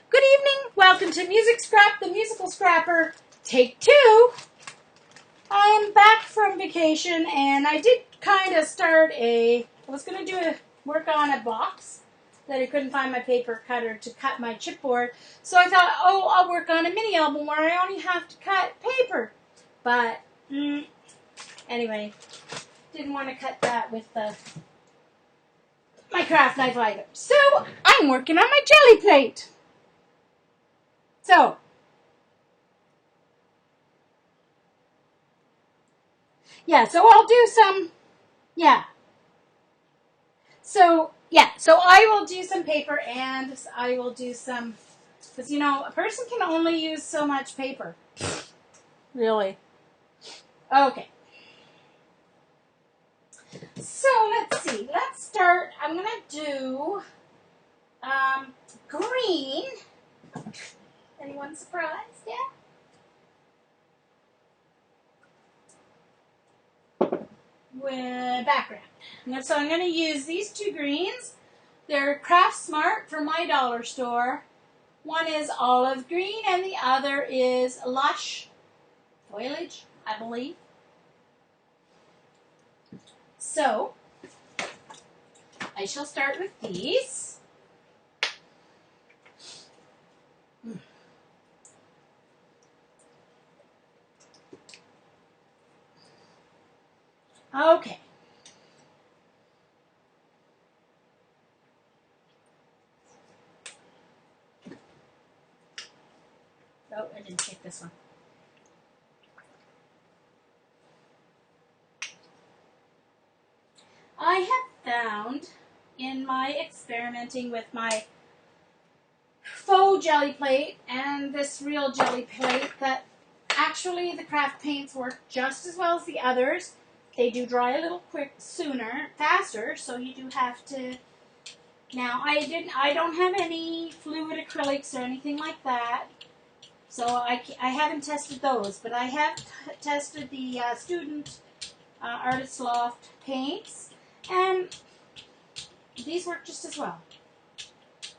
Good evening. Welcome to Music Scrap, the Musical Scrapper, Take 2. I'm back from vacation, and I did kind of I was going to work on a box that I couldn't find my paper cutter to cut my chipboard. So I thought, I'll work on a mini album where I only have to cut paper. But, anyway, didn't want to cut that with my craft knife either. So I'm working on my GElli plate. So I'll do some, So I will do some paper, and I will do some, because, a person can only use so much paper. Really. Okay. So let's see. Let's start. I'm going to do green. Anyone surprised? Yeah? With background. So I'm going to use these two greens. They're Craft Smart from my dollar store. One is olive green and the other is lush foliage, I believe. So I shall start with these. Okay. Oh, I didn't check this one. I have found in my experimenting with my faux GElli plate and this real GElli plate that actually the craft paints work just as well as the others. They do dry a little faster, so you do have to. Now I don't have any fluid acrylics or anything like that, so I haven't tested those, but I have tested the student Artist Loft paints, and these work just as well.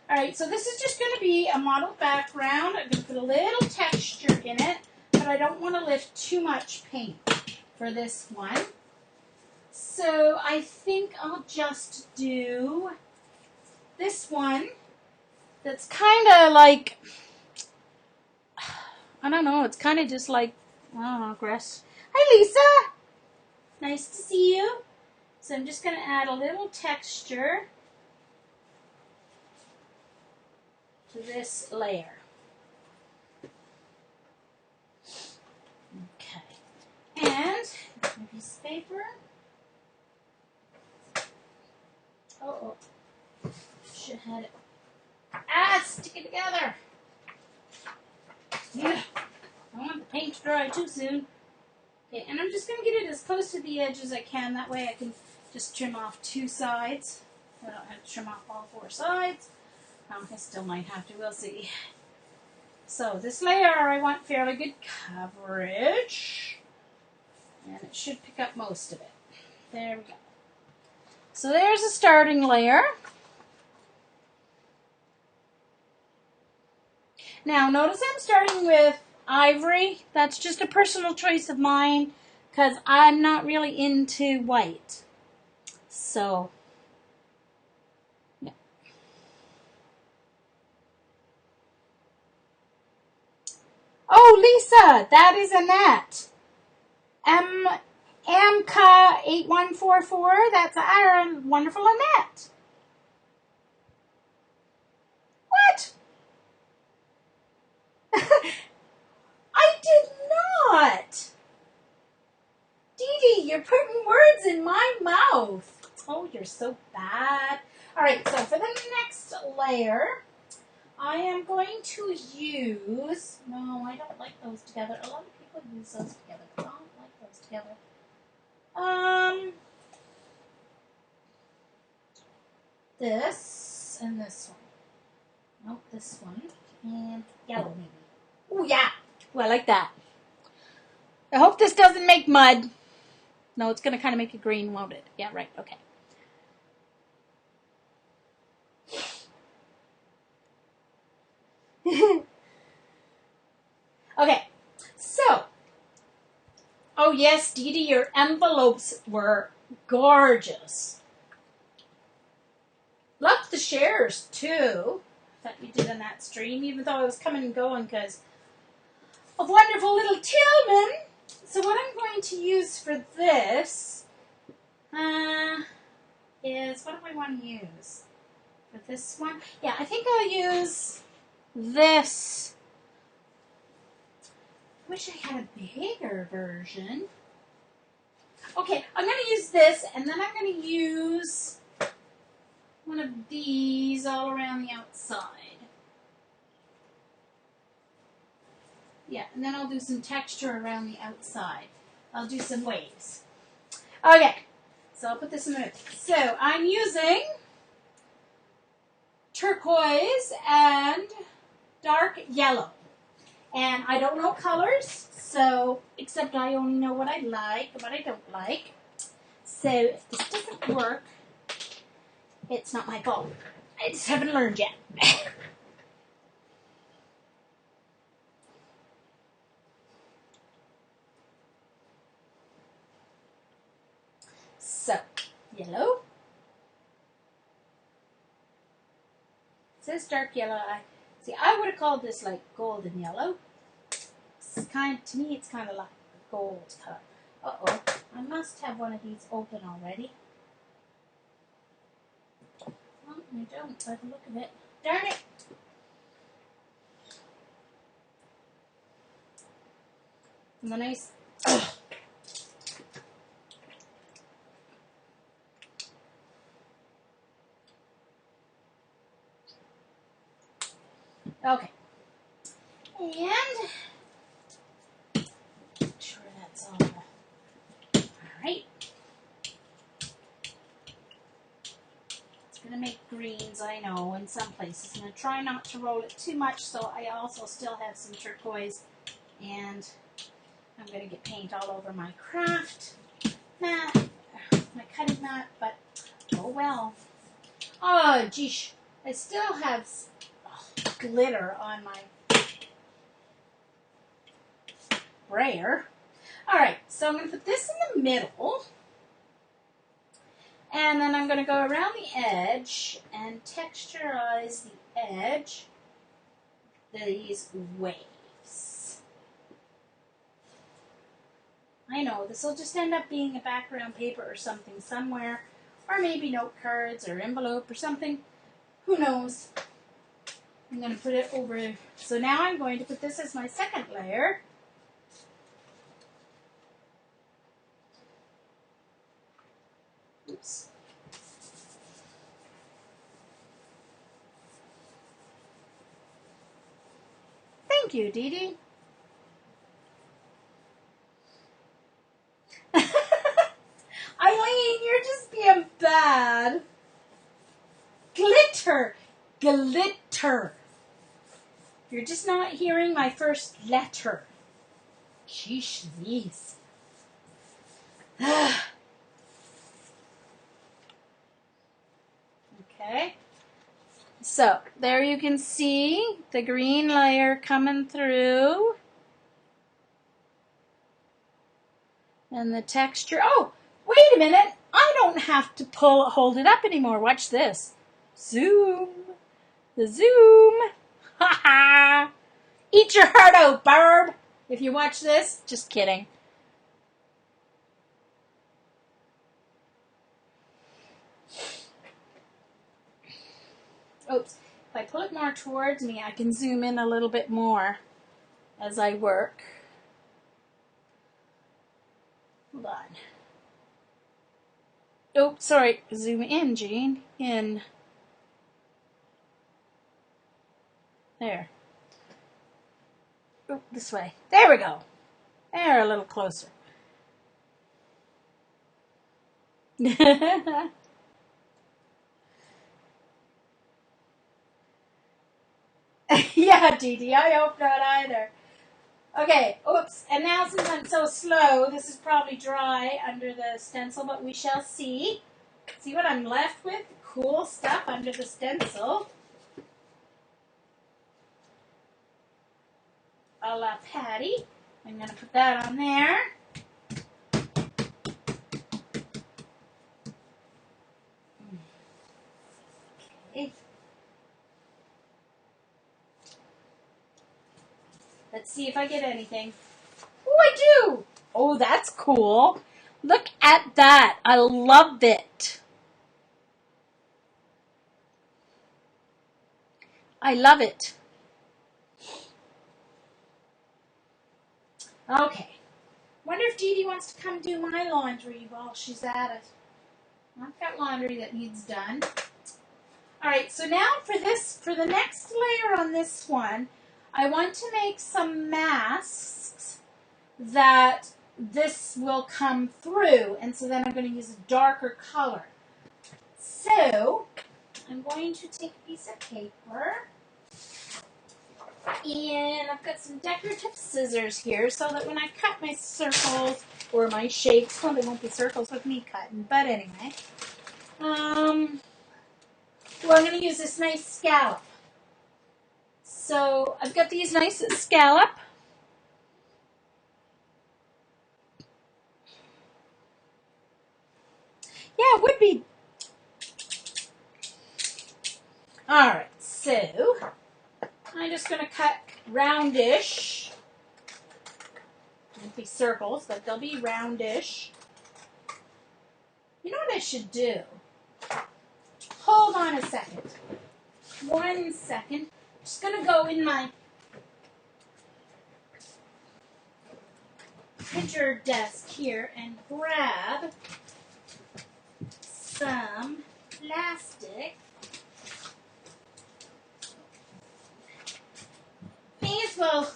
Alright, so this is just going to be a model background. I'm going to put a little texture in it, but I don't want to lift too much paint for this one. So I think I'll just do this one that's kind of like, I don't know, it's kind of just like, I don't know, grass. Hi, Lisa! Nice to see you. So I'm just going to add a little texture to this layer. Okay. And a piece of paper. Oh. Should have had it. Stick it together. Yeah. I don't want the paint to dry too soon. Okay, and I'm just going to get it as close to the edge as I can. That way I can just trim off 2 sides. I don't have to trim off all 4 sides. I still might have to. We'll see. So this layer, I want fairly good coverage. And it should pick up most of it. There we go. So there's a starting layer. Now notice I'm starting with ivory. That's just a personal choice of mine because I'm not really into white. So, yeah. Oh, Lisa, that is Annette. Amka8144, that's our wonderful Annette. What? I did not. Dee Dee, you're putting words in my mouth. Oh, you're so bad. All right, so for the next layer, I am going to use, no, I don't like those together. A lot of people use those together. I don't like those together. This and this one. Nope, this one. And yellow maybe. Oh, yeah. Oh, I like that. I hope this doesn't make mud. No, it's going to kind of make it green, won't it? Yeah, right. Okay. Okay, so, oh yes, Dee Dee, your envelopes were gorgeous. Loved the shares too that you did in that stream, even though I was coming and going because of wonderful little Tillman. So what I'm going to use for this is, what do I want to use for this one? Yeah, I think I'll use this. I wish I had a bigger version. Okay, I'm going to use this, and then I'm going to use one of these all around the outside. Yeah, and then I'll do some texture around the outside. I'll do some waves. Okay, so I'll put this in the middle. So I'm using turquoise and dark yellow. And I don't know colors, so, except I only know what I like and what I don't like. So if this doesn't work, it's not my fault. I just haven't learned yet. So, yellow. It says dark yellow. I would have called this like golden yellow. It's to me, it's kind of like a gold color. Uh-oh, I must have one of these open already. Well, I don't, by the look of it. Darn it! And the nice... Okay. And... make sure that's all. Alright. It's going to make greens, I know, in some places. I'm going to try not to roll it too much, so I also still have some turquoise. And I'm going to get paint all over my craft mat, my cutting mat, but oh well. Oh, geesh. I still have glitter on my sprayer. Alright, so I'm going to put this in the middle. And then I'm going to go around the edge and texturize the edge these waves. I know, this will just end up being a background paper or something somewhere, or maybe note cards or envelope or something. Who knows? I'm going to put it over. So now I'm going to put this as my second layer. Oops. Thank you, Dee Dee. Eileen, you're just being bad. Glitter. Glitter. You're just not hearing my first letter. Sheesh, these. Okay. So, there you can see the green layer coming through. And the texture. Oh, wait a minute. I don't have to hold it up anymore. Watch this. Zoom. The zoom. Ha ha. Eat your heart out, Barb. If you watch this, just kidding. Oops. If I pull it more towards me, I can zoom in a little bit more as I work. Hold on. Oh, sorry. Zoom in, Jean. In. There. Oh, this way. There we go. There, a little closer. Yeah, Dee Dee, I hope not either. Okay, oops. And now since I'm so slow, this is probably dry under the stencil, but we shall see. See what I'm left with? Cool stuff under the stencil. a la Patty. I'm going to put that on there. Okay. Let's see if I get anything. Oh, I do! Oh, that's cool. Look at that. I love it. I love it. Okay. Wonder if Dee Dee wants to come do my laundry while she's at it. I've got laundry that needs done. All right, so now for the next layer on this one, I want to make some masks that this will come through, and so then I'm going to use a darker color. So I'm going to take a piece of paper, and I've got some decorative scissors here so that when I cut my circles or my shapes, well, they won't be circles with me cutting, but anyway. Well, I'm going to use this nice scallop. So I've got these nice scallop. Yeah, it would be. All right, so I'm just going to cut roundish. Won't be circles, but they'll be roundish. You know what I should do? Hold on a second. 1 second. I'm just going to go in my printer desk here and grab some plastic. May as well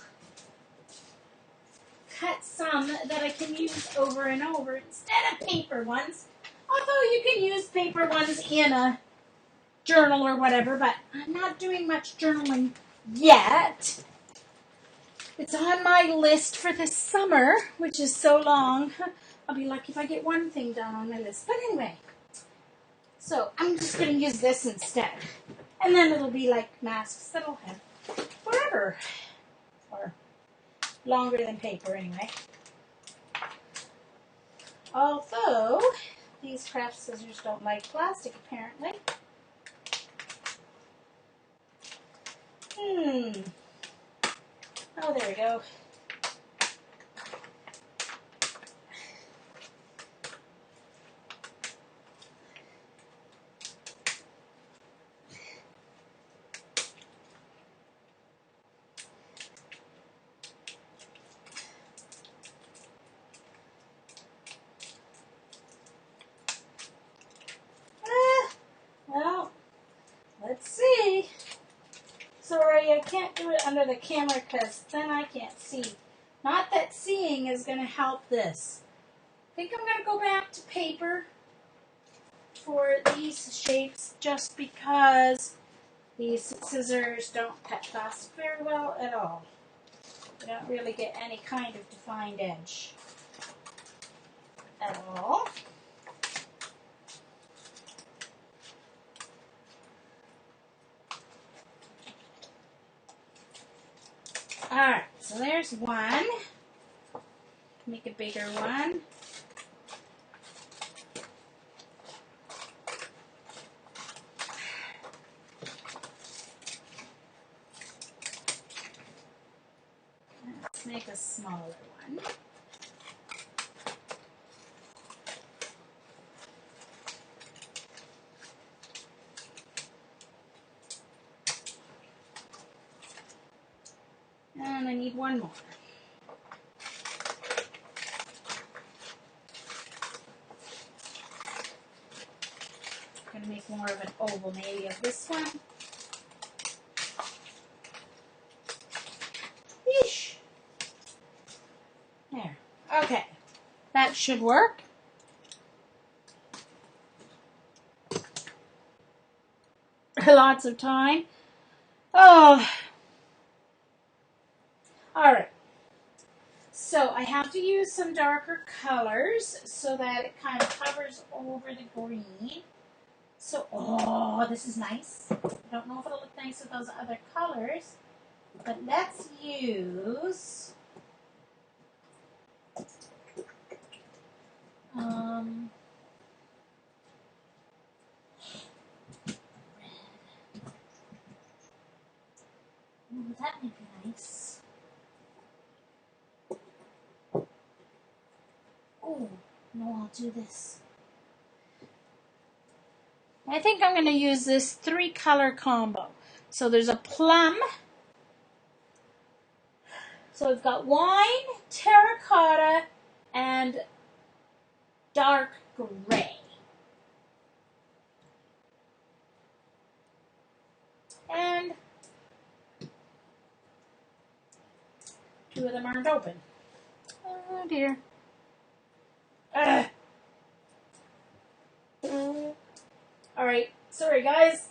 cut some that I can use over and over instead of paper ones. Although you can use paper ones in a journal or whatever, but I'm not doing much journaling yet. It's on my list for this summer, which is so long. I'll be lucky if I get one thing done on my list. But anyway, so I'm just going to use this instead. And then it'll be like masks that'll have forever. Or longer than paper anyway. Although, these craft scissors don't like plastic apparently. Oh, there we go. Well, let's see. Sorry, I can't do it under the camera because then I can't see. Not that seeing is going to help this. I think I'm going to go back to paper for these shapes just because these scissors don't cut plastic very well at all. You don't really get any kind of defined edge at all. Alright, so there's one. Make a bigger one. Let's make a smaller one. And I need one more. I'm going to make more of an oval maybe of this one. Yeesh. There. Okay. That should work. Lots of time. Oh. Alright. So I have to use some darker colors so that it kind of covers over the green. So, oh, this is nice. I don't know if it'll look nice with those other colors. But let's use ooh, that might be nice. Oh, no, I'll do this. I think I'm going to use this 3-color combo. So there's a plum. So we've got wine, terracotta, and dark gray. And 2 of them aren't open. Oh dear. Alright, sorry guys.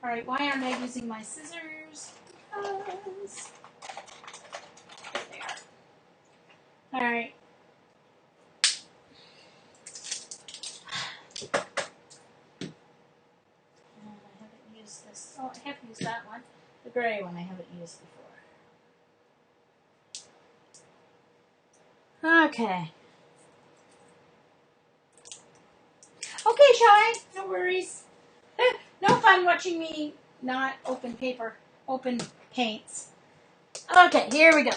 Alright, why aren't I using my scissors? Because there they are. Alright. And I haven't used this. Oh, I have used that one. The gray one I haven't used before. Okay. Okay, Shy. No worries. No fun watching me not open paints. Okay, here we go.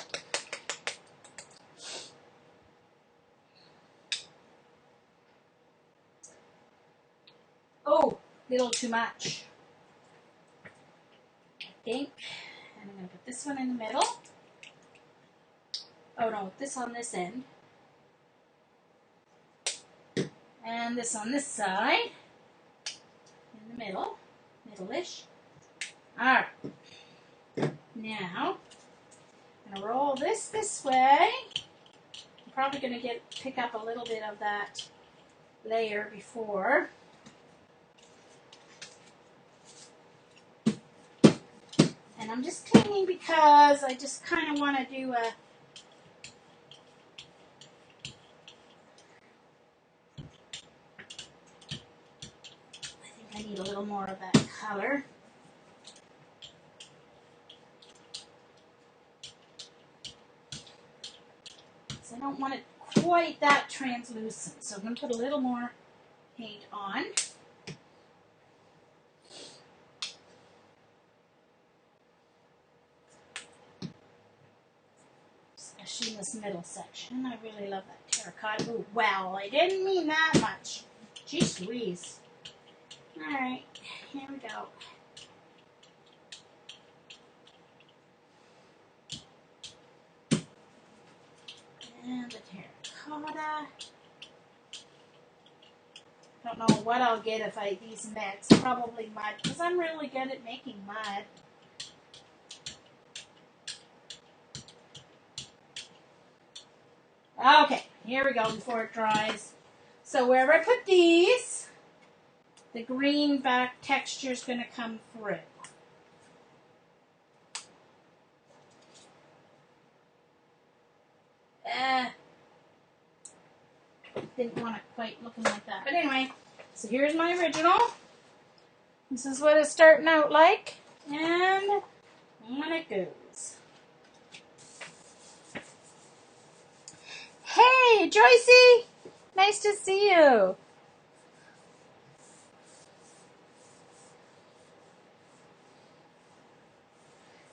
Oh, a little too much. I think. And I'm going to put this one in the middle. Oh no, this on this end. And this on this side. In the middle. Middle-ish. Alright. Now, I'm going to roll this way. I'm probably going to pick up a little bit of that layer before. And I'm just cleaning because I just kind of want to do a I need a little more of that color. So I don't want it quite that translucent. So I'm going to put a little more paint on. Especially in this middle section. I really love that terracotta. Ooh, wow, I didn't mean that much. Jeez Louise. Alright, here we go. And the terracotta. Don't know what I'll get if these mix. Probably mud, because I'm really good at making mud. Okay, here we go before it dries. So wherever I put these, the green back texture is going to come through. Didn't want it quite looking like that. But anyway, so here's my original. This is what it's starting out like. And on it goes. Hey, Joycey! Nice to see you.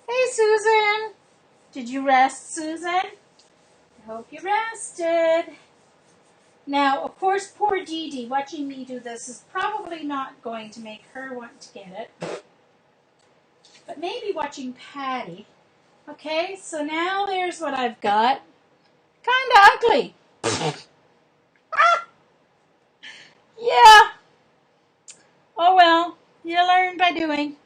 Hey, Susan. Did you rest, Susan? I hope you rested. Now, of course, poor Dee Dee watching me do this is probably not going to make her want to get it. But maybe watching Patty. Okay, so now there's what I've got. Kind of ugly. Yeah. Oh well, you learn by doing.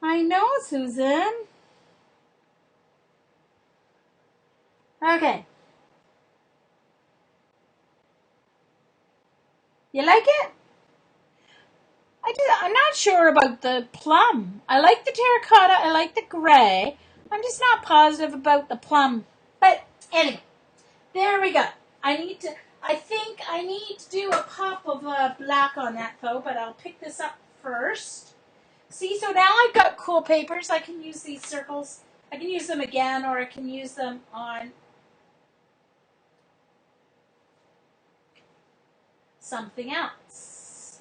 I know, Susan. Okay. You like it? I'm not sure about the plum. I like the terracotta. I like the gray. I'm just not positive about the plum. But anyway, there we go. I think I need to do a pop of black on that though, but I'll pick this up first. See, so now I've got cool papers. I can use these circles. I can use them again, or I can use them on something else.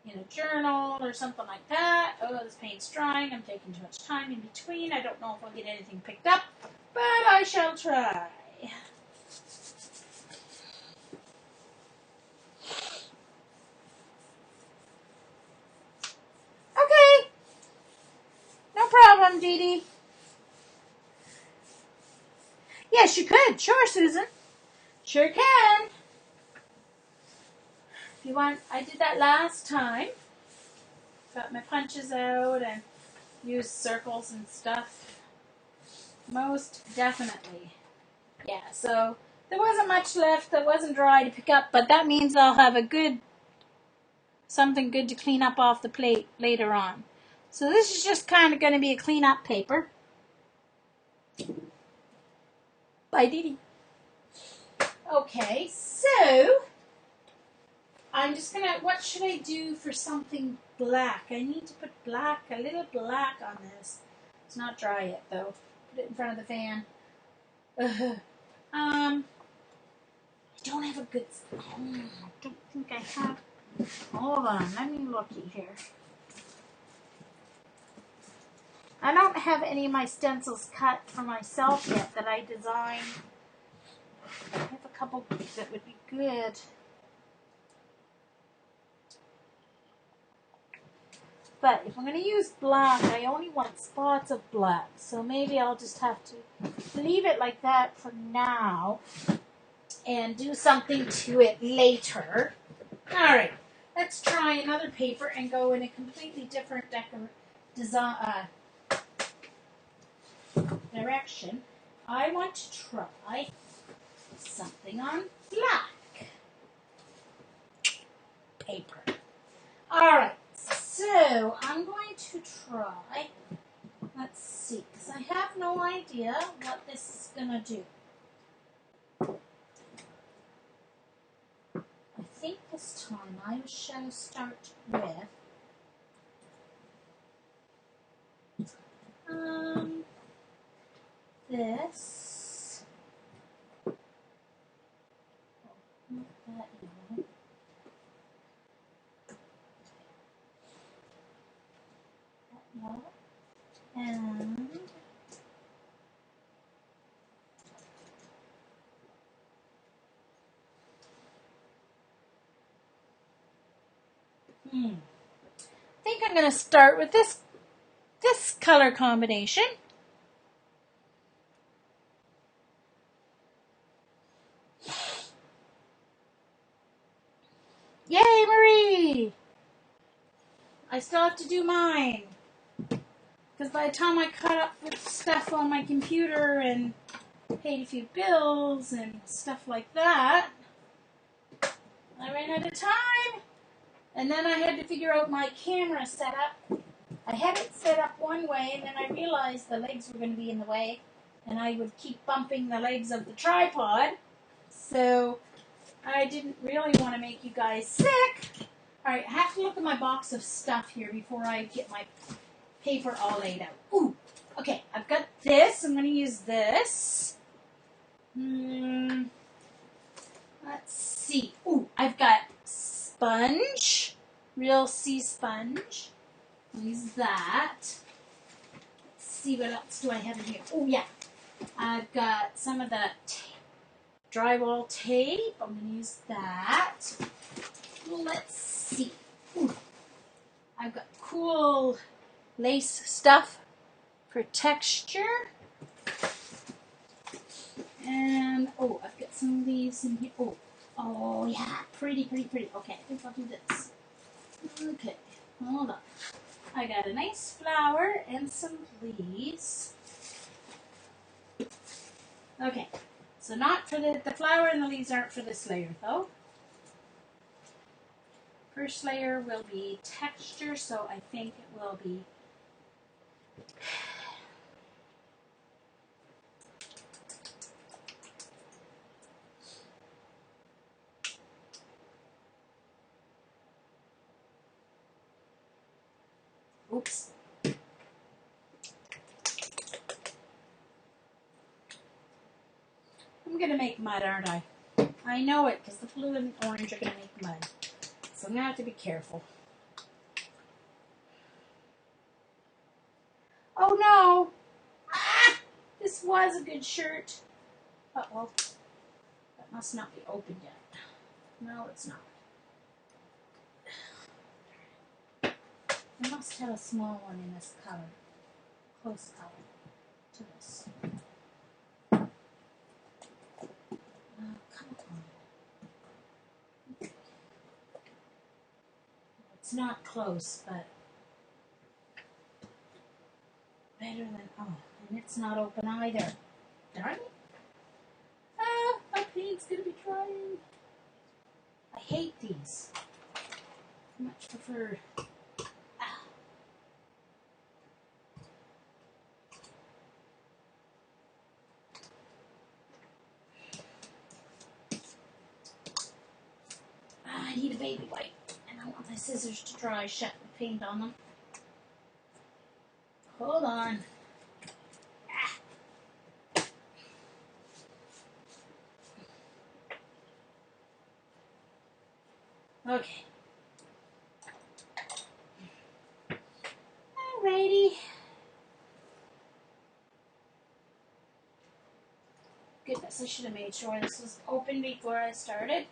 In a journal or something like that. Oh, this paint's drying. I'm taking too much time in between. I don't know if I'll get anything picked up, but I shall try. Okay. No problem, Dee Dee. Yes, you could. Sure, Susan. Sure can. If you want, I did that last time. Got my punches out and used circles and stuff. Most definitely. Yeah, so there wasn't much left that wasn't dry to pick up, but that means I'll have something good to clean up off the plate later on. So this is just kind of going to be a clean up paper. Bye, Dee Dee. Okay, so I'm just going to, what should I do for something black? I need to put a little black on this. It's not dry yet, though. Put it in front of the fan. I don't have a good, I don't think I have, hold on, let me looky here. I don't have any of my stencils cut for myself yet that I designed. I have a couple that would be good. But if I'm going to use black, I only want spots of black. So maybe I'll just have to leave it like that for now and do something to it later. All right, let's try another paper and go in a completely different direction. I want to try something on black paper. All right, so I'm going to try, let's see, because I have no idea what this is going to do. I think this time I shall start with this. Not that yellow. That yellow. And I think I'm going to start with this color combination. Yay, Marie! I still have to do mine. Because by the time I caught up with stuff on my computer and paid a few bills and stuff like that, I ran out of time. And then I had to figure out my camera setup. I had it set up one way, and then I realized the legs were going to be in the way, and I would keep bumping the legs of the tripod. So I didn't really want to make you guys sick. All right, I have to look at my box of stuff here before I get my paper all laid out. Ooh, okay, I've got this. I'm going to use this. Let's see. Ooh, I've got sponge, real sea sponge. Use that. Let's see, what else do I have in here? Oh, yeah. I've got some of the drywall tape. I'm going to use that. Let's see. Ooh. I've got cool lace stuff for texture. And, oh, I've got some leaves in here. Oh, yeah, pretty. Okay, I think I'll do this. Okay, hold on. I got a nice flower and some leaves. Okay, so not for the flower and the leaves aren't for this layer, though. First layer will be texture, so I think it will be Oops. I'm going to make mud, aren't I? I know it, because the blue and the orange are going to make mud. So I'm going to have to be careful. Oh no! Ah! This was a good shirt. Uh-oh. That must not be open yet. No, it's not. I must have a small one in this color. Close color to this. Oh, come on. It's not close, but better than, oh, and it's not open either. Darn it. Ah, my paint's gonna be drying. I hate these. Much prefer. Ah. I need a baby wipe, and I want my scissors to dry shut the paint on them. Hold on. Okay. Alrighty. Goodness, I should have made sure this was open before I started.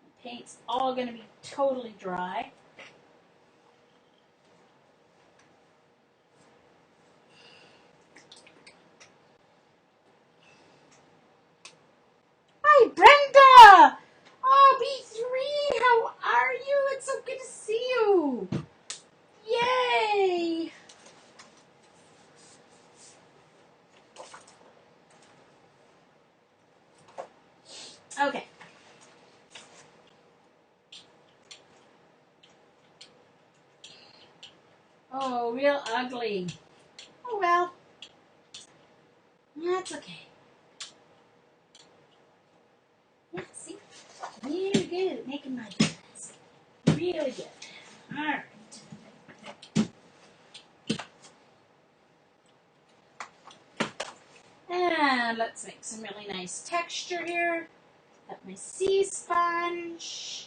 The paint's all going to be totally dry. Hi, Brenda! Oh, B3, how are you? It's so good to see you. Yay! Okay. Oh, real ugly. Oh, well. That's okay. Yeah, see? Really good at making my business. Really good. All right. And let's make some really nice texture here. Got my sea sponge.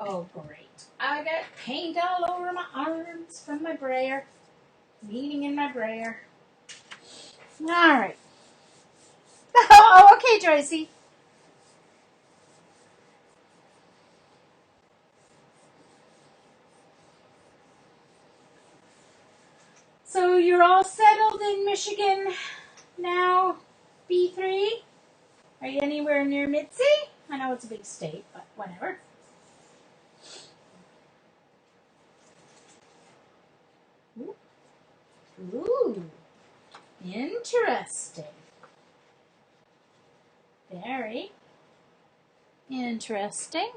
Oh, great. I got paint all over my arms from my brayer. Meaning in my brayer. All right. Oh, okay, Joycey. So you're all settled in Michigan now, B3? Are you anywhere near Mitzi? I know it's a big state, but whatever. Ooh, interesting. Very interesting.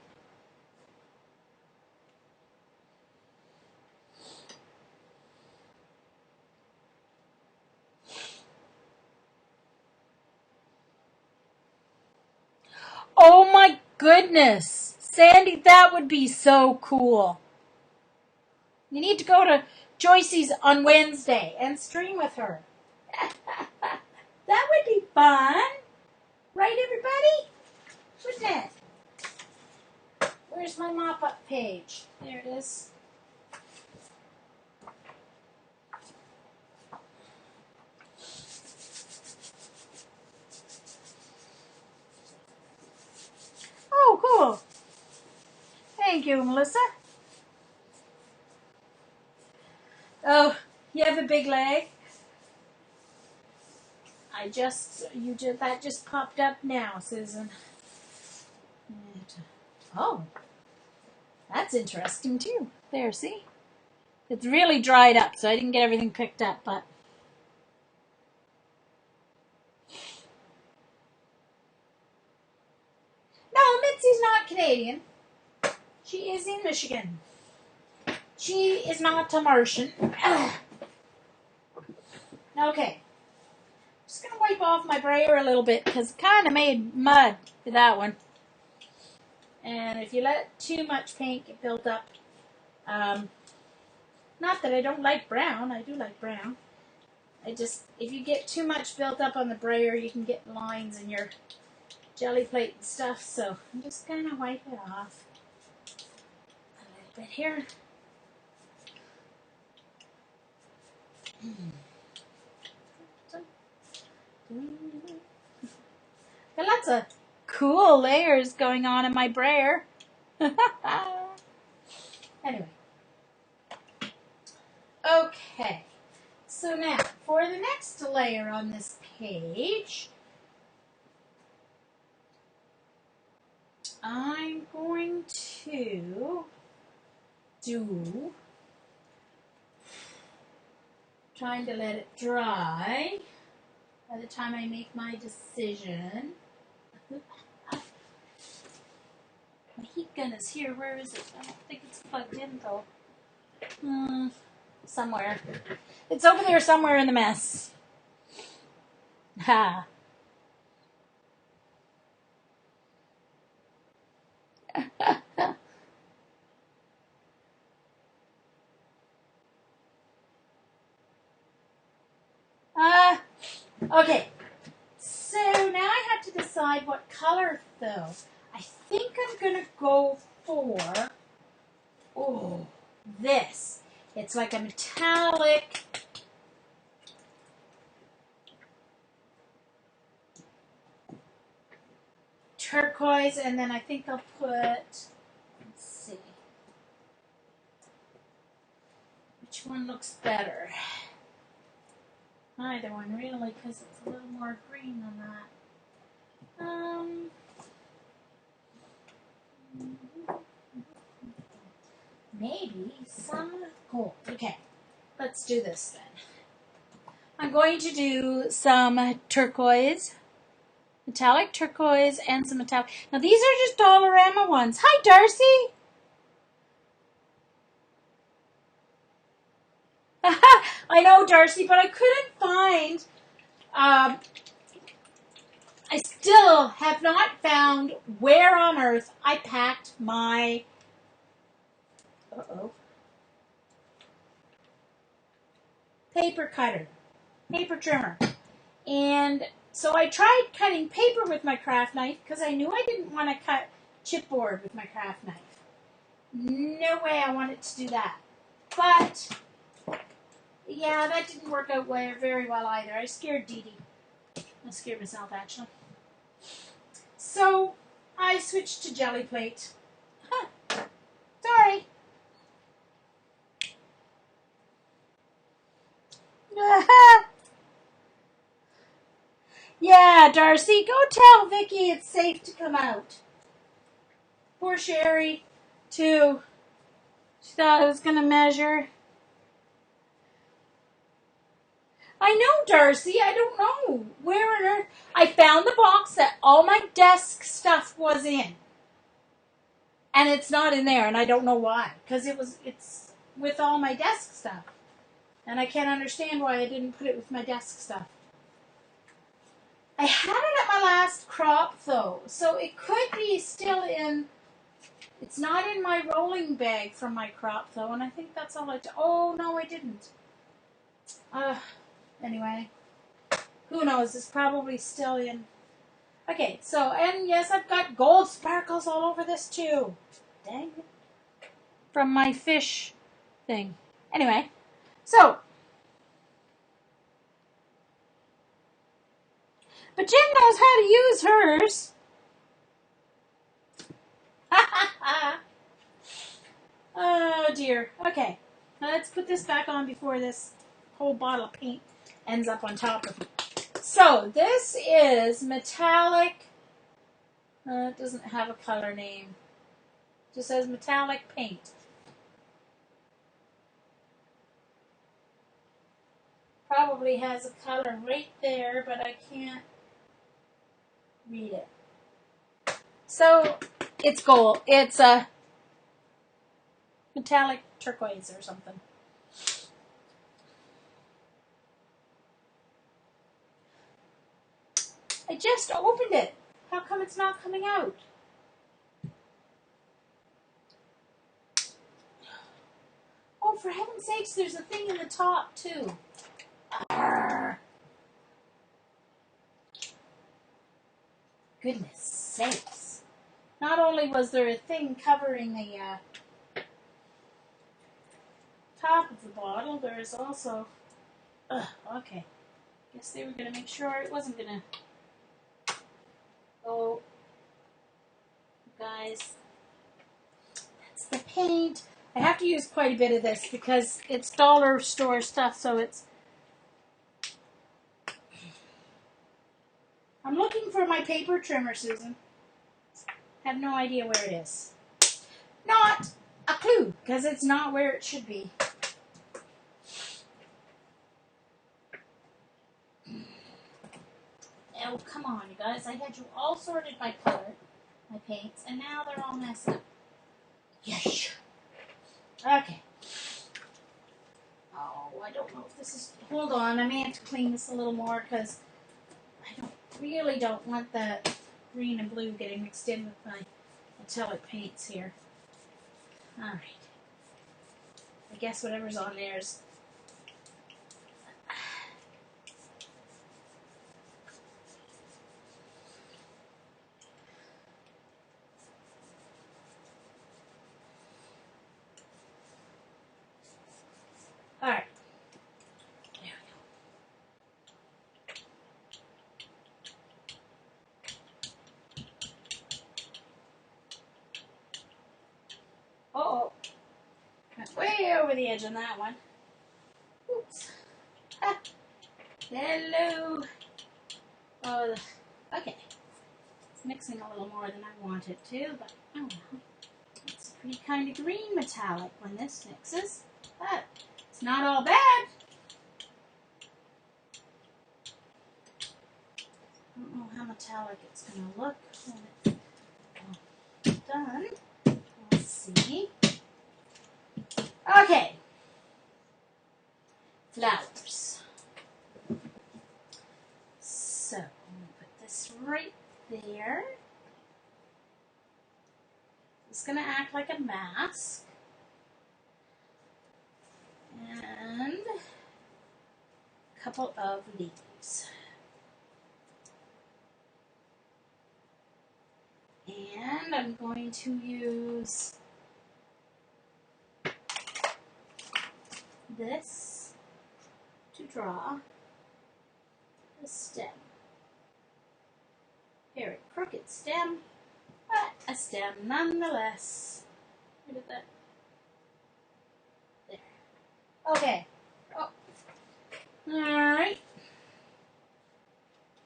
Oh my goodness. Sandy, that would be so cool. You need to go to Joycey's on Wednesday and stream with her. That would be fun. Right, everybody? Wouldn't it? Where's my mop-up page? There it is. Oh, cool. Thank you, Melissa. Oh, you have a big leg? That just popped up now, Susan. Oh, that's interesting too. There, see? It's really dried up, so I didn't get everything picked up, but No, Mitzi's not Canadian. She is in Michigan. She is not a Martian. Okay. Just going to wipe off my brayer a little bit because it kind of made mud with that one. And if you let too much paint get built up, not that I don't like brown, I do like brown. If you get too much built up on the brayer, you can get lines in your jelly plate and stuff. So I'm just going to wipe it off a little bit here. Got lots of cool layers going on in my brayer. Anyway. Okay. So now, for the next layer on this page, I'm going to do, trying to let it dry by the time I make my decision. My heat gun is here. Where is it? I don't think it's plugged in though. Somewhere. It's over there somewhere in the mess. Ha. Okay. So now I have to decide what color though. I think I'm going to go for, this. It's like a metallic turquoise, and then I think I'll put, let's see, which one looks better? Either one really, because it's a little more green than that. Maybe some gold. Okay, let's do this then. I'm going to do some turquoise, metallic turquoise, and some metallic. Now these are just Dollarama ones. Hi, Darcy. I know, Darcy, but I couldn't find. I still have not found where on earth I packed my. Paper cutter, paper trimmer. And so I tried cutting paper with my craft knife because I knew I didn't want to cut chipboard with my craft knife. No way I wanted to do that. But, yeah, that didn't work out very well either. I scared Dee Dee. I scared myself, actually. So I switched to jelly plate. Sorry. Yeah, Darcy, go tell Vicky it's safe to come out. Poor Sherry, too. She thought I was going to measure. I know, Darcy. I don't know. Where on earth? I found the box that all my desk stuff was in. And it's not in there, and I don't know why. Because it's with all my desk stuff. And I can't understand why I didn't put it with my desk stuff. I had it at my last crop, though. So it could be still in. It's not in my rolling bag from my crop, though. And I think that's all I did. Oh, no, I didn't. Anyway. Who knows? It's probably still in. Okay, so, and yes, I've got gold sparkles all over this, too. Dang it. From my fish thing. Anyway, so. But Jen knows how to use hers. Oh, dear. Okay, now let's put this back on before this whole bottle of paint ends up on top of it. So, this is metallic. It doesn't have a color name. It just says metallic paint. Probably has a color right there, but I can't read it. So it's gold. It's a metallic turquoise or something. I just opened it. How come it's not coming out? Oh, for heaven's sakes, there's a thing in the top, too. Arrgh. Goodness sakes. Not only was there a thing covering the top of the bottle, there is also... okay. Guess they were going to make sure it wasn't going to... Oh, guys. That's the paint. I have to use quite a bit of this because it's dollar store stuff, so it's... I'm looking for my paper trimmer, Susan. Have no idea where it is. Not a clue, because it's not where it should be. Oh, come on, you guys. I had you all sorted by color, my paints, and now they're all messed up. Yes. Okay. Oh, I don't know if this is... Hold on, I may have to clean this a little more, because I really don't want that green and blue getting mixed in with my metallic paints here. Alright. I guess whatever's on there is... Alright. There we go. Uh-oh. Got way over the edge on that one. Oops. Ah. Hello. Oh, okay. It's mixing a little more than I want it to, but oh well. It's a pretty kind of green metallic when this mixes, but it's not all bad. I don't know how metallic it's going to look when it's done. Let's see. Okay. Flowers. So, I'm going to put this right there. It's going to act like a mask. And a couple of leaves. And I'm going to use this to draw the stem. Very crooked stem, but a stem nonetheless. Look at that. There. Okay. Oh. Alright.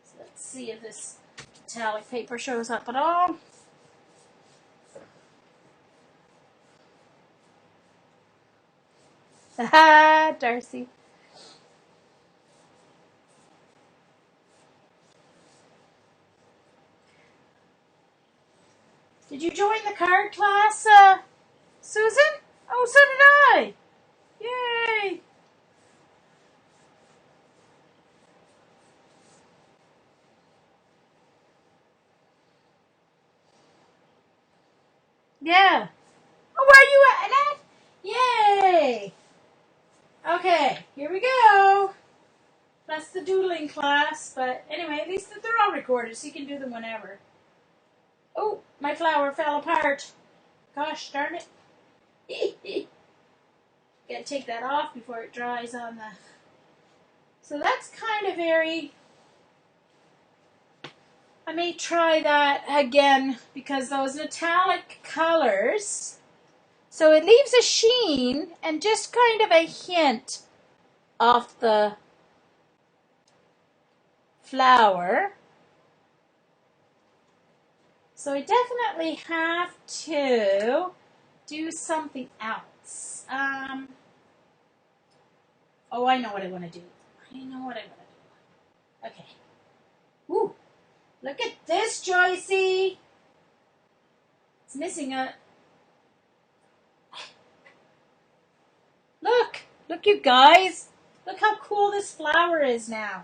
So let's see if this metallic paper shows up at all. Haha, Darcy. Did you join the card class, Susan? Oh, so did I. Yay. Yeah. Oh, where are you at, Annette? Yay. Okay, here we go. That's the doodling class, but anyway, at least they're all recorded, so you can do them whenever. Oh, my flower fell apart. Gosh darn it. Gotta take that off before it dries on the... So that's kind of very... I may try that again, because those metallic colors... So it leaves a sheen and just kind of a hint of the flower. So I definitely have to do something else. Oh, I know what I want to do. Okay. Woo! Look at this, Joycey. It's missing a... Look! Look, you guys! Look how cool this flower is now.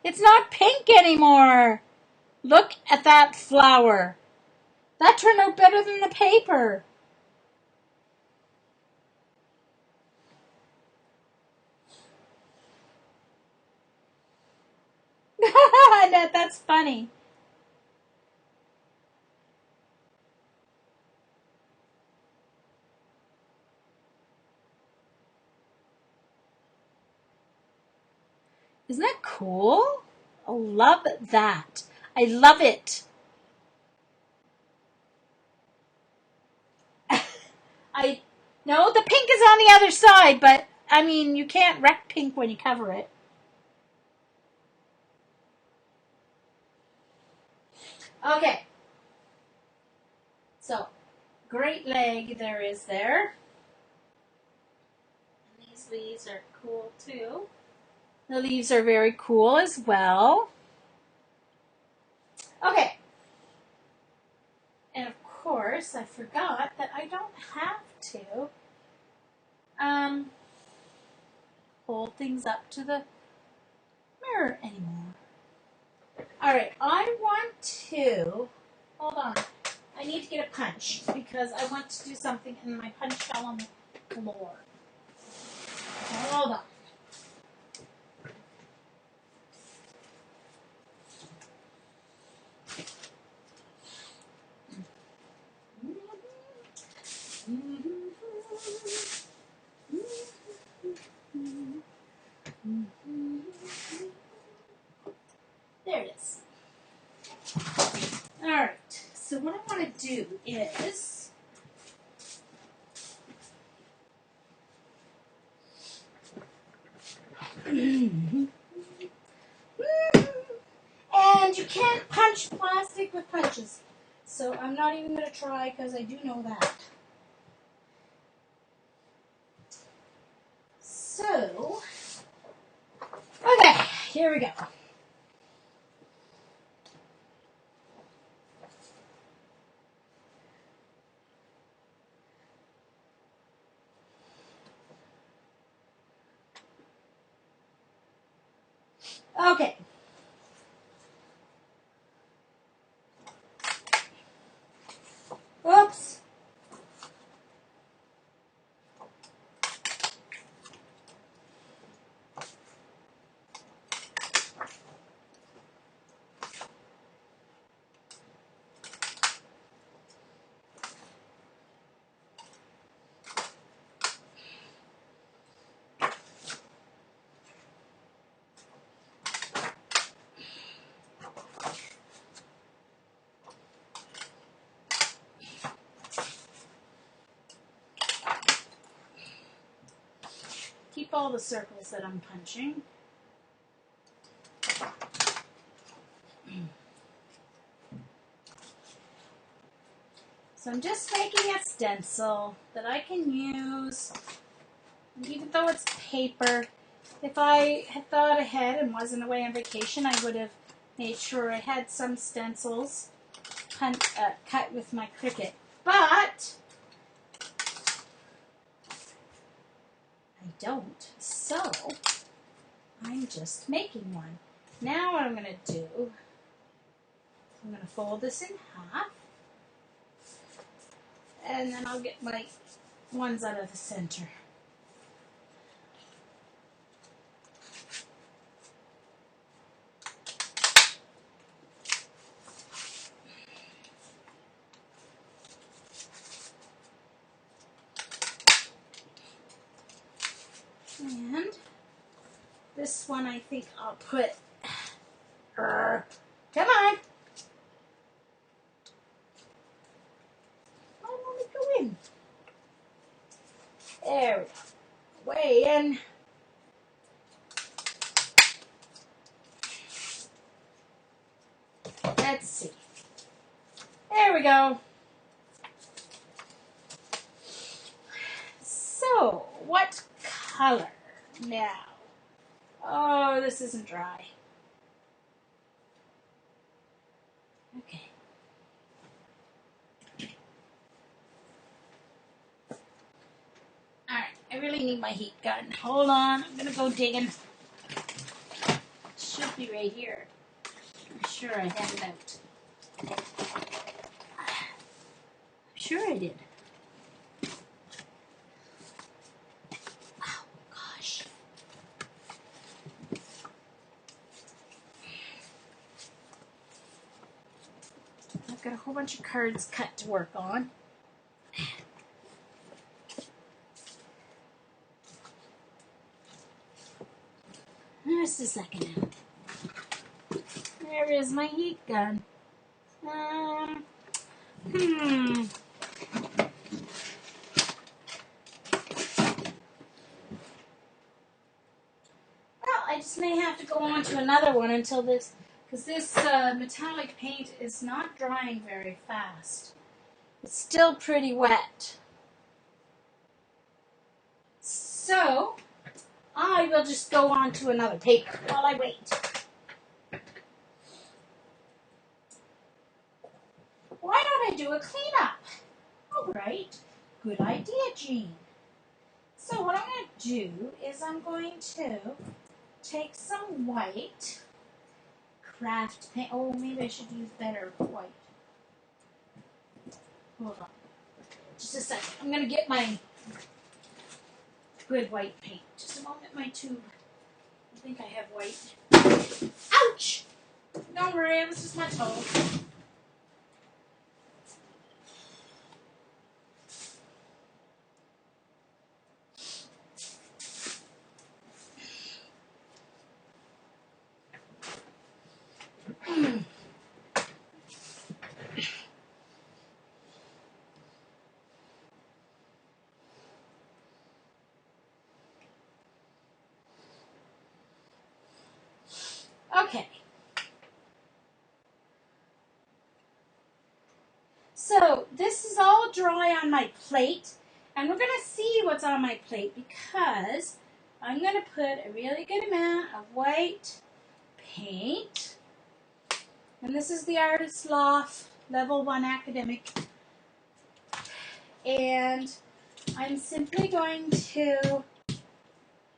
It's not pink anymore. Look at that flower. That turned out better than the paper. That's funny. Isn't that cool? I love that. I love it. No, the pink is on the other side, but I mean, you can't wreck pink when you cover it. Okay. So, great leg there is there. And these leaves are cool too. The leaves are very cool as well. Okay. And of course, I forgot that I don't have to hold things up to the mirror anymore. All right, I want to, hold on. I need to get a punch because I want to do something and my punch fell on the floor. Hold on. There it is. All right, so what I want to do is and you can't punch plastic with punches. So I'm not even going to try because I do know that. So, okay, here we go. Okay. Oops. Keep all the circles that I'm punching. So I'm just making a stencil that I can use, even though it's paper. If I had thought ahead and wasn't away on vacation, I would have made sure I had some stencils cut with my Cricut. But I don't, so I'm just making one. Now what I'm going to do, I'm going to fold this in half. And then I'll get my ones out of the center. And this one I think I'll put, come on. Why won't it go in? There we go. Way in. Let's see. There we go. So, what color now? Oh, this isn't dry. Okay. really need my heat gun. Hold on, I'm gonna go digging. It should be right here. I'm sure I had it out. I'm sure I did. Oh gosh. I've got a whole bunch of cards cut to work on. Just a second now. There is my heat gun. Well, I just may have to go on to another one until this, because this metallic paint is not drying very fast. It's still pretty wet. So, I will just go on to another paper while I wait. Why don't I do a cleanup? All right. Good idea, Jean. So what I'm going to do is I'm going to take some white craft paint. Oh, maybe I should use better white. Hold on. Just a second. I'm going to get my good white paint. Just a moment, my tube. I think I have white. Ouch! Don't worry, it was just my toe. Okay. So this is all dry on my plate, and we're going to see what's on my plate because I'm going to put a really good amount of white paint, and this is the Artist Loft Level 1 Academic, and I'm simply going to,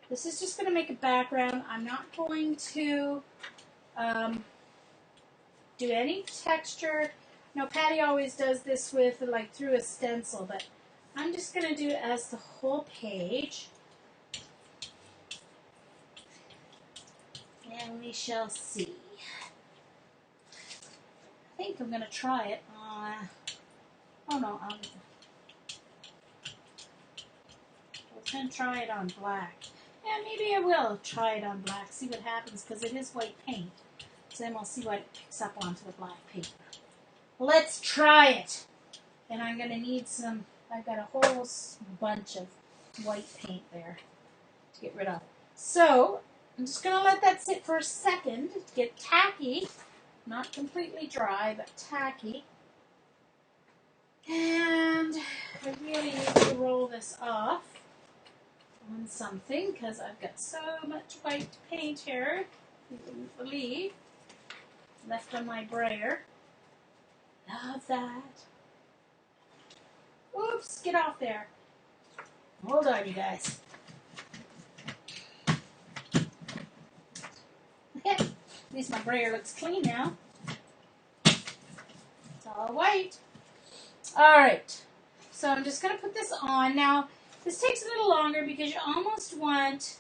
this is just going to make a background. I'm not going to do any texture. No, Patty always does this with, like, through a stencil, but I'm just going to do it as the whole page. And we shall see. I think I'm going to try it on, oh no, I was going to try it on black. Yeah, maybe I will try it on black, see what happens, because it is white paint. So then we'll see what it picks up onto the black paper. Let's try it. And I'm going to need some, I've got a whole bunch of white paint there to get rid of. So, I'm just going to let that sit for a second to get tacky. Not completely dry, but tacky. And I really need to roll this off on something because I've got so much white paint here, you wouldn't believe, left on my brayer. Love that. Oops, get off there. Hold on, you guys. At least my brayer looks clean now. It's all white. All right. So I'm just going to put this on. Now, this takes a little longer because you almost want,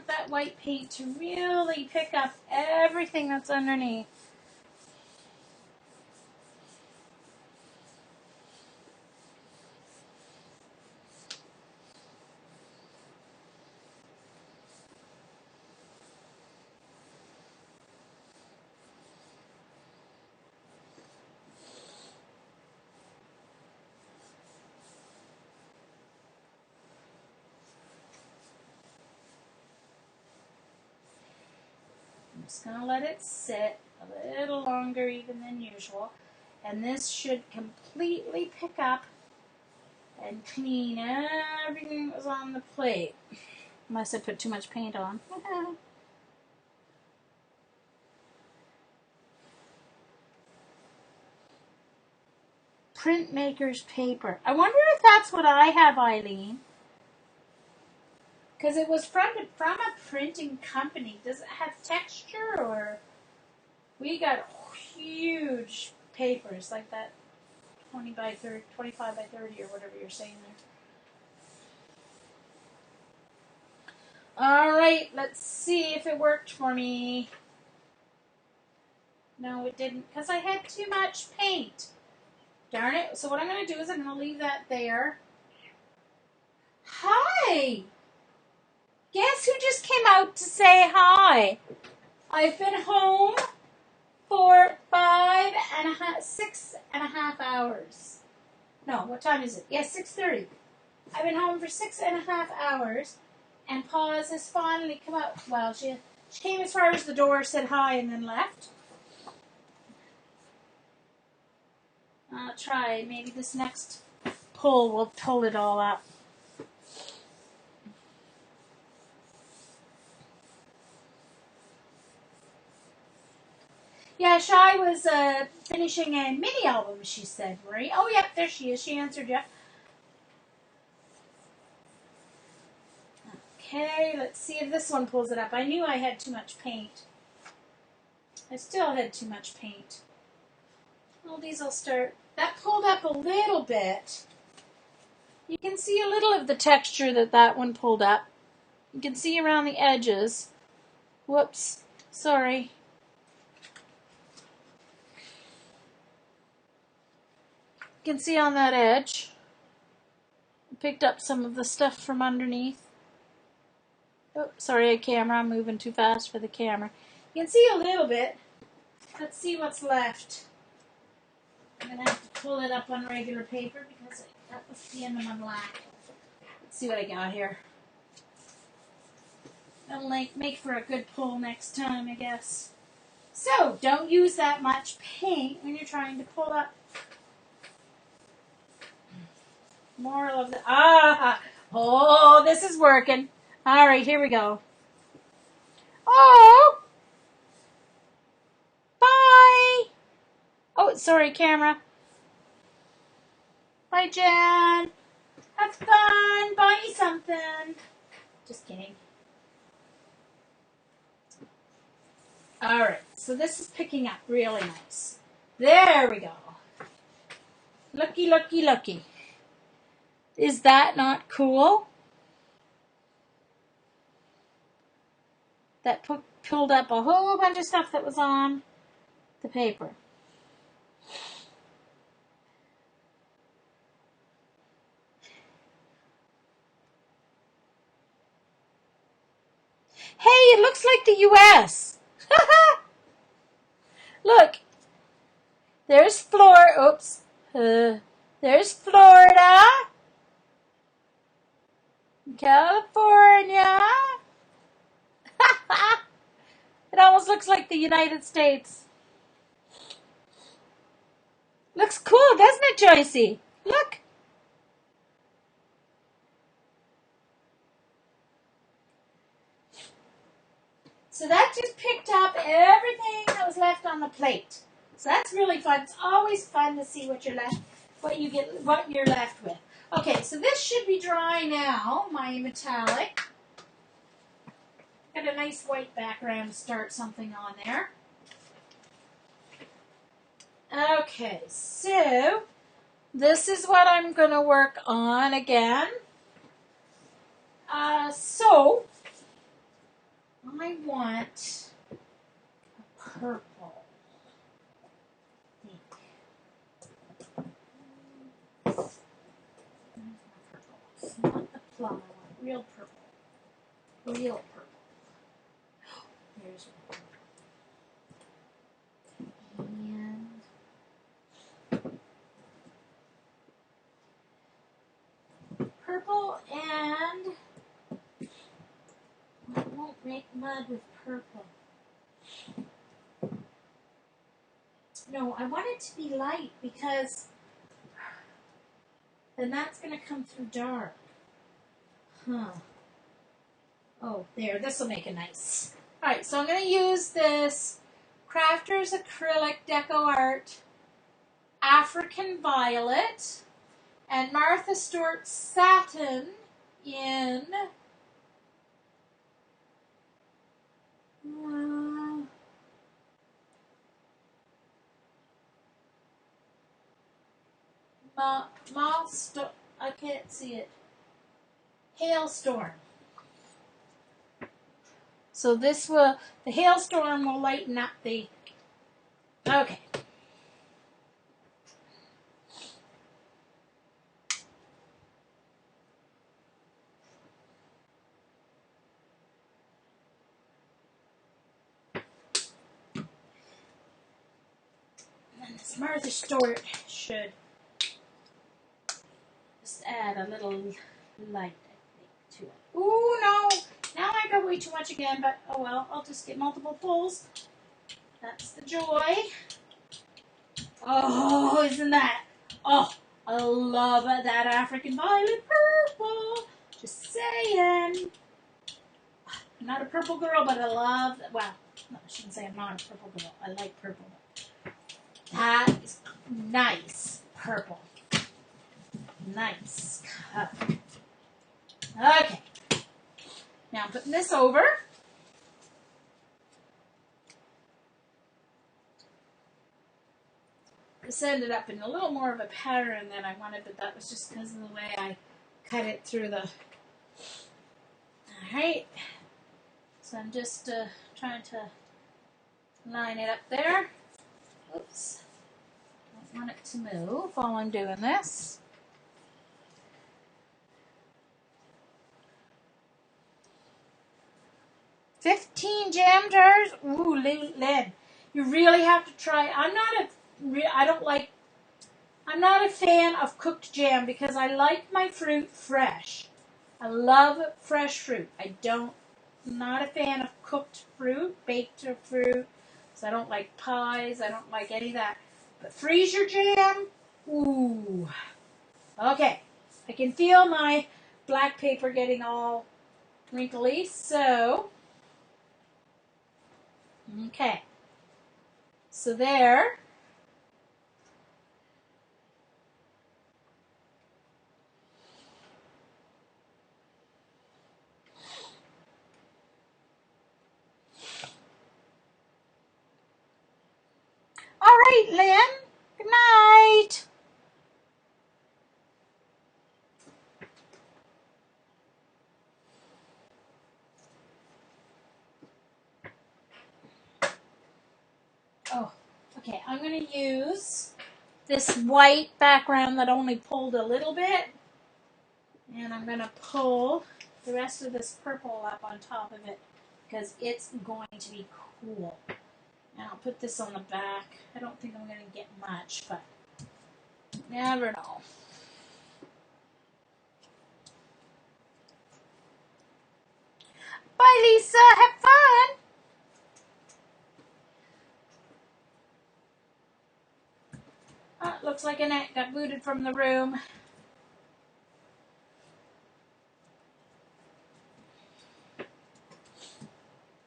that white paint to really pick up everything that's underneath. I'm just going to let it sit a little longer even than usual. And this should completely pick up and clean everything that was on the plate. Unless I put too much paint on. Printmaker's paper. I wonder if that's what I have, Eileen. Because it was from a printing company. Does it have texture or? We got huge papers like that, 25 by 30 or whatever you're saying there. All right, let's see if it worked for me. No, it didn't because I had too much paint. Darn it. So what I'm going to do is I'm going to leave that there. Hi! Guess who just came out to say hi? I've been home for 6.5 hours. No, what time is it? Yes, 6:30. I've been home for 6.5 hours, and Paws has finally come out. Well, she came as far as the door, said hi, and then left. I'll try. Maybe this next pull will pull it all up. Yeah, Shy was finishing a mini album, she said, Marie. Oh, yeah, there she is. She answered you. Okay, let's see if this one pulls it up. I knew I had too much paint. I still had too much paint. Well, these will start. That pulled up a little bit. You can see a little of the texture that one pulled up. You can see around the edges. Whoops, sorry. You can see on that edge. I picked up some of the stuff from underneath. Oh, sorry, camera. I'm moving too fast for the camera. You can see a little bit. Let's see what's left. I'm going to have to pull it up on regular paper because that was the end of my black. Let's see what I got here. That'll make for a good pull next time, I guess. So, don't use that much paint when you're trying to pull up. Moral of the... Oh, this is working. All right, here we go. Oh! Bye! Oh, sorry, camera. Bye, Jen. Have fun. Buy me something. Just kidding. All right, so this is picking up really nice. There we go. Looky, looky, looky. Is that not cool? That pulled up a whole bunch of stuff that was on the paper. Hey, it looks like the U.S. Look. There's Florida. Oops. There's Florida. California. It almost looks like the United States. Looks cool, doesn't it, Joycey? Look. So that just picked up everything that was left on the plate. So that's really fun. It's always fun to see what you're left with. Okay, so this should be dry now, my metallic. Got a nice white background to start something on there. Okay, so this is what I'm going to work on again. So I want a purple. It's not the plum. I want real purple. Real purple. There's one. And purple and I won't make mud with purple. No, I want it to be light because then that's going to come through dark. Huh. Oh, there. This will make it nice. All right, so I'm going to use this Crafters Acrylic Deco Art African Violet and Martha Stewart Satin in I can't see it. Hailstorm. So the hailstorm will lighten up the, okay. And this Martha Stewart should just add a little light, I think, to it. Ooh, no! Now I got way too much again, but oh well, I'll just get multiple pulls. That's the joy. Oh, isn't that? Oh, I love that African violet purple. Just saying. I'm not a purple girl, but I love, well, no, I shouldn't say I'm not a purple girl. I like purple. That is nice purple. Nice color. Okay. Now I'm putting this over. This ended up in a little more of a pattern than I wanted, but that was just because of the way I cut it through the... Alright. So I'm just trying to line it up there. Oops. Don't want it to move while I'm doing this. $15 jam jars. Ooh, Lynn. You really have to try. I'm not a fan of cooked jam because I like my fruit fresh. I love fresh fruit. I'm not a fan of cooked fruit, baked fruit. So I don't like pies. I don't like any of that. But freeze your jam. Ooh. Okay. I can feel my black paper getting all wrinkly. So, okay. So there. All right, Lynn. Good night. Oh, okay. I'm going to use this white background that only pulled a little bit. And I'm going to pull the rest of this purple up on top of it because it's going to be cool. And I'll put this on the back. I don't think I'm going to get much, but never know. Bye, Lisa. Have fun. Oh, looks like Annette got booted from the room.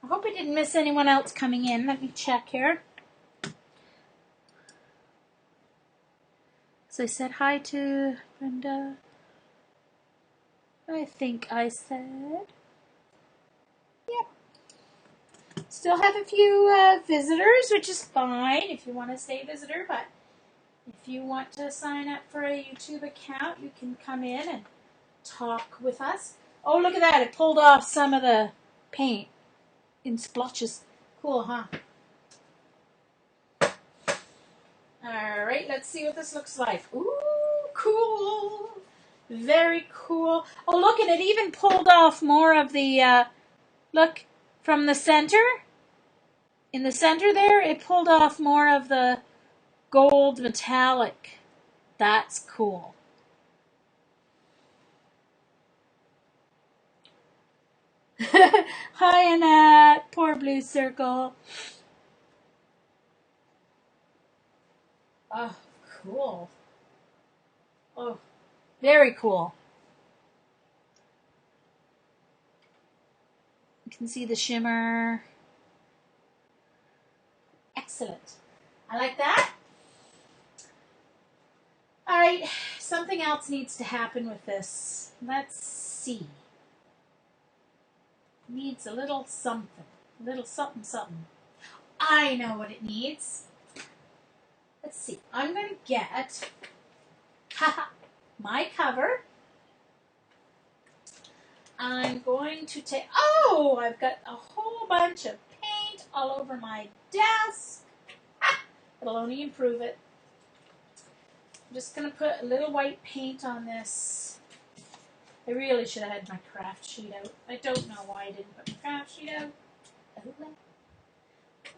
I hope I didn't miss anyone else coming in. Let me check here. So I said hi to Brenda. I think I said. Yep. Still have a few visitors, which is fine if you want to stay a visitor, but if you want to sign up for a YouTube account, you can come in and talk with us. Oh, look at that. It pulled off some of the paint in splotches. Cool, huh? All right, let's see what this looks like. Ooh, cool. Very cool. Oh, look, and it even pulled off more of the, look, from the center. In the center there, it pulled off more of the gold metallic. That's cool. Hi, Annette. Poor blue circle. Oh, cool. Oh, very cool. You can see the shimmer. Excellent. I like that. All right, something else needs to happen with this. Let's see. Needs a little something. A little something, something. I know what it needs. Let's see. I'm going to get my cover. I'm going to take, oh, I've got a whole bunch of paint all over my desk. It'll only improve it. I'm just going to put a little white paint on this. I really should have had my craft sheet out. I don't know why I didn't put my craft sheet out.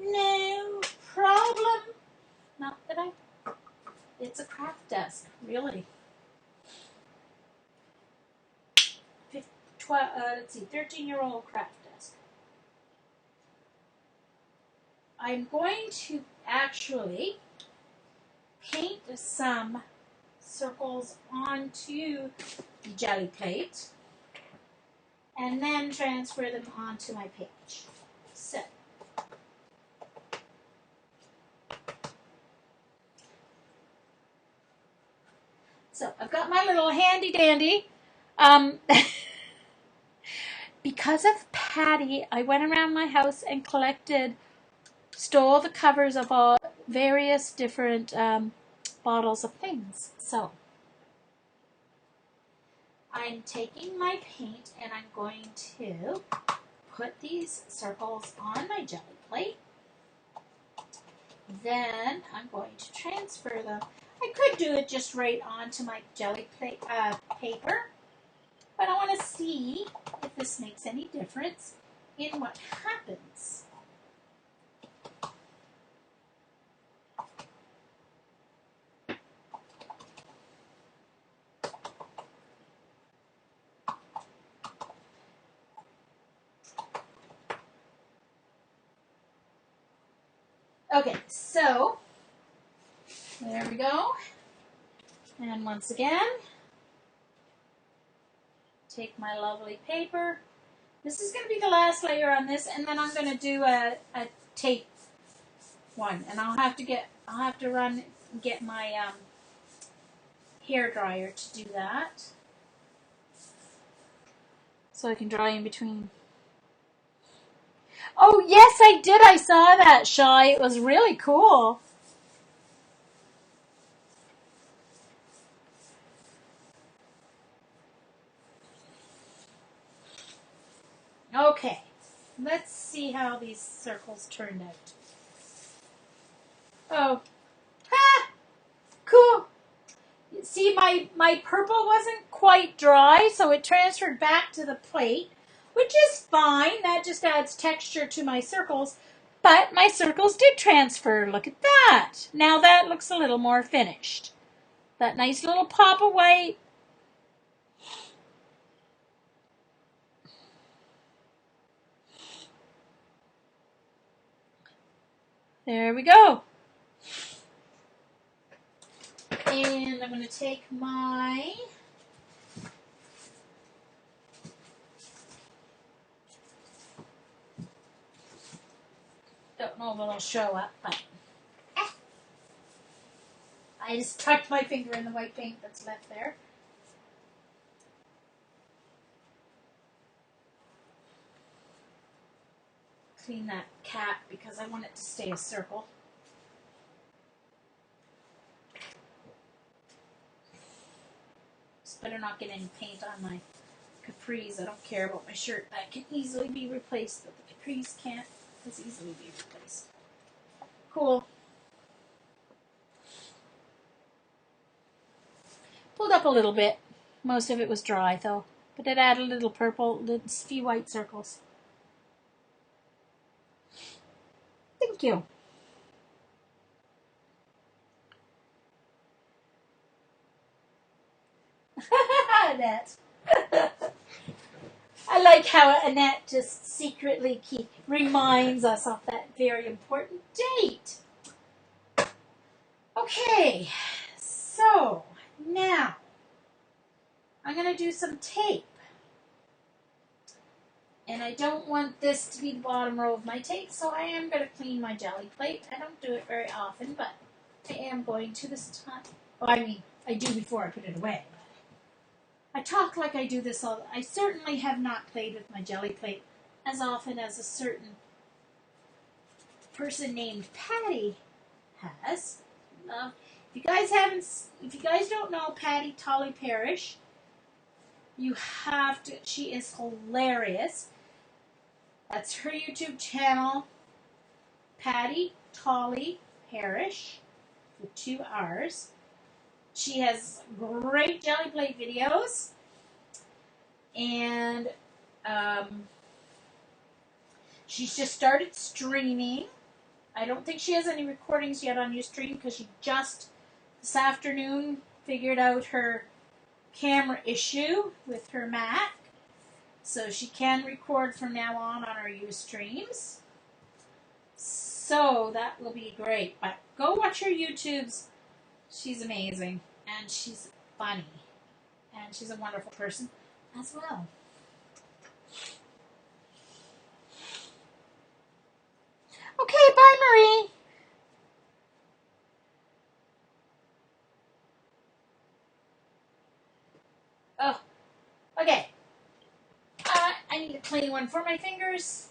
No problem. Not that it's a craft desk, really. Let's see, 13-year-old craft desk. I'm going to actually paint some circles onto the GElli plate and then transfer them onto my page. So I've got my little handy dandy. Because of Patty, I went around my house and stole the covers of all various different bottles of things. So I'm taking my paint and I'm going to put these circles on my GElli plate. Then I'm going to transfer them. I could do it just right onto my GElli plate paper, but I want to see if this makes any difference in what happens. Okay, so there we go. And once again, take my lovely paper. This is going to be the last layer on this, and then I'm going to do a tape one, and I'll have to get my hair dryer to do that, so I can dry in between. Oh yes, I did. I saw that, Shy. It was really cool. Okay, let's see how these circles turned out. Oh, ha! Cool. See, my purple wasn't quite dry, so it transferred back to the plate, which is fine. That just adds texture to my circles. But my circles did transfer. Look at that. Now that looks a little more finished. That nice little pop of white. There we go. And I'm going to take my don't know if it'll show up, but I just tucked my finger in the white paint that's left there. Clean that cap because I want it to stay a circle. Just better not get any paint on my capris. I don't care about my shirt. That can easily be replaced, but the capris can't as easily be replaced. Cool. Pulled up a little bit. Most of it was dry though, but it added a little purple, a few white circles. Thank you. Annette. I like how Annette just secretly reminds us of that very important date. Okay, so now I'm going to do some tape. And I don't want this to be the bottom row of my tape, so I am going to clean my GElli plate. I don't do it very often, but I am going to this time. Well, I mean, I do before I put it away. I talk like I do this all. I certainly have not played with my GElli plate as often as a certain person named Patty has. If if you guys don't know Patty Tolly Parrish, you have to. She is hilarious. That's her YouTube channel, Patty Tolly Parrish, with 2 R's. She has great jelly plate videos, and she's just started streaming. I don't think she has any recordings yet on Ustream because she just this afternoon figured out her camera issue with her Mac. So she can record from now on her Ustreams. So that will be great. But go watch her YouTubes. She's amazing. And she's funny. And she's a wonderful person as well. Okay, bye, Marie. Oh, okay. I need a clean one for my fingers.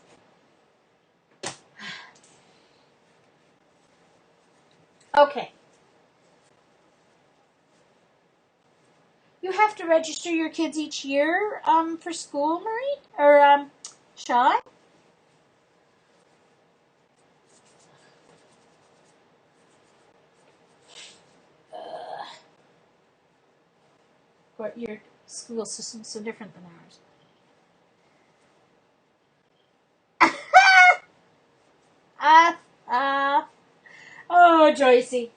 Okay. You have to register your kids each year for school, Marie? Or Sean? Or your school system's so different than ours. Oh, Joycey.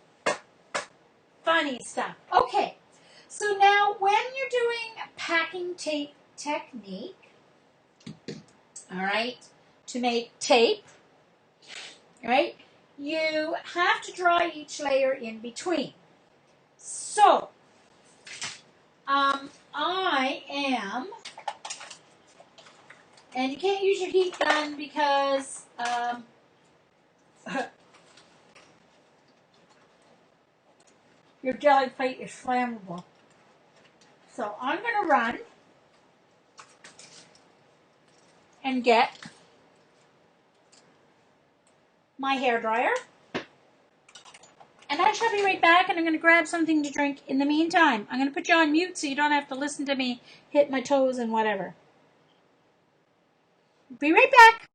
Funny stuff. Okay. So now when you're doing packing tape technique, all right, to make tape, right, you have to draw each layer in between. So, I am, and you can't use your heat gun because, your jelly plate is flammable. So I'm going to run and get my hairdryer. And I shall be right back, and I'm going to grab something to drink in the meantime. I'm going to put you on mute so you don't have to listen to me hit my toes and whatever. Be right back.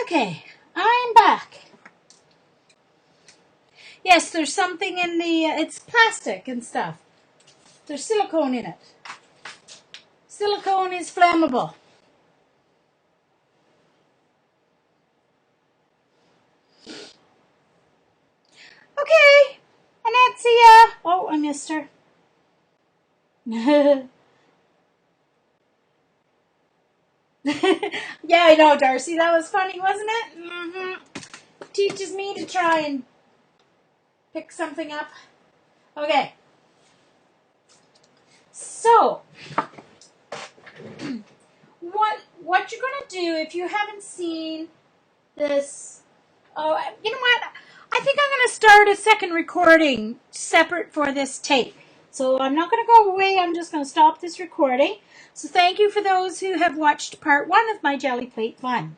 Okay, I'm back. Yes, there's something in the, it's plastic and stuff. There's silicone in it. Silicone is flammable. Okay, Annette, see ya. Oh, I missed her. Yeah, I know, Darcy. That was funny, wasn't it? Mm-hmm. Teaches me to try and pick something up. Okay. So, what you're going to do, if you haven't seen this Oh, you know what? I think I'm going to start a second recording separate for this tape. So I'm not going to go away. I'm just going to stop this recording. So thank you for those who have watched part 1 of my jelly plate fun.